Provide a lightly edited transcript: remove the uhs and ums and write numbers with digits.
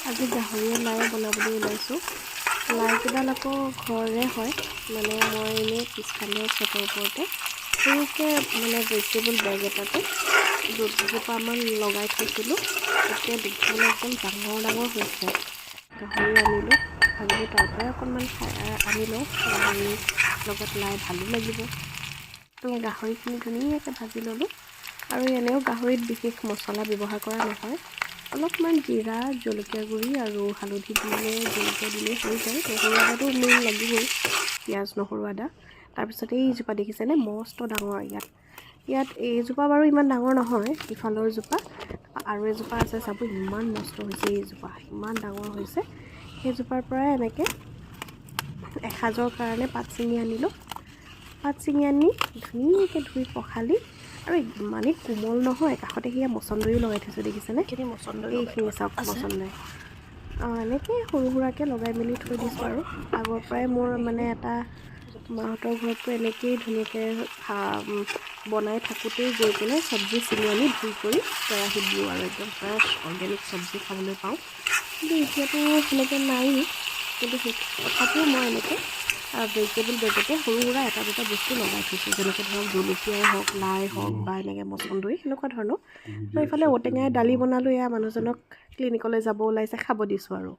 আজি গাহৰি লাই বনাবলৈ ওলাইছোঁ। লাইকেইডাল আকৌ ঘৰৰে হয়, মানে মই এনেই পিছফালে ছটৰ ওপৰতে সৰুকৈ মানে ভেজিটেবল বেগ এটাতে দুজোপামান লগাই থৈছিলোঁ। এতিয়া দেখিবলৈ একদম ডাঙৰ ডাঙৰ হৈছে। গাহৰি আনিলোঁ, ভাবিলোঁ তাৰ পৰাই অকণমান আনি লওঁ, গাহৰিৰ লগত লাই ভালো লাগিব। গাহৰিখিনি ধুনীয়াকৈ ভাজি ল'লোঁ। আৰু এনেও গাহৰিত বিশেষ মছলা ব্যৱহাৰ কৰা নহয়, অলপমান জিৰা, জলকীয়া গুড়ি আৰু হালধি দিলে, জলকীয়া দিলে হৈ যায়। নহৰু আদাটো মেইন লাগিবই, পিঁয়াজ নহৰু আদা। তাৰপিছত এইজোপা দেখিছেনে, মস্ত ডাঙৰ। ইয়াত এইজোপা বাৰু ইমান ডাঙৰ নহয়, ইফালৰ জোপা আৰু এজোপা আছে, চাব ইমান মস্ত হৈছে। এইজোপা ইমান ডাঙৰ হৈছে। সেইজোপাৰ পৰাই এনেকৈ এসাঁজৰ কাৰণে পাত ছিঙি আনিলোঁ। পাত ছিঙি আনি ধুনীয়াকৈ ধুই পখালি, আৰু ইমানেই কোমল নহয়, কাষতে সেয়া মচন্দৰীও লগাই থৈছোঁ দেখিছেনে। এইখিনি চাওক মচন্দৰী। এনেকৈ সৰু সুৰাকৈ লগাই মেলি থৈ দিছোঁ। আৰু আগৰ পৰাই মোৰ মানে এটা মাহঁতৰ ঘৰততো এনেকৈয়ে ধুনীয়াকৈ বনাই থাকোঁতেই গৈ পেলাই চব্জি ছিঙি আনি ধুই কৰি কেৰাহীত দিওঁ, আৰু একদম ফ্ৰেছ অৰ্গেনিক চব্জি খাবলৈ পাওঁ। কিন্তু এতিয়াতো সেনেকৈ নায়েই, কিন্তু তথাপিও মই এনেকৈ ভেজিটেবল বেগতে সৰু সুৰা এটা দুটা বস্তু লগাই থৈছোঁ, যেনেকৈ ধৰক জলকীয়াই হওক, লাই হওক, বা এনেকৈ মচন্দৰী, সেনেকুৱা ধৰণৰ। তো এইফালে ঔটেঙাই দালি বনালোঁ, এয়া মানুহজনক ক্লিনিকলৈ যাব ওলাইছে, খাব দিছোঁ আৰু।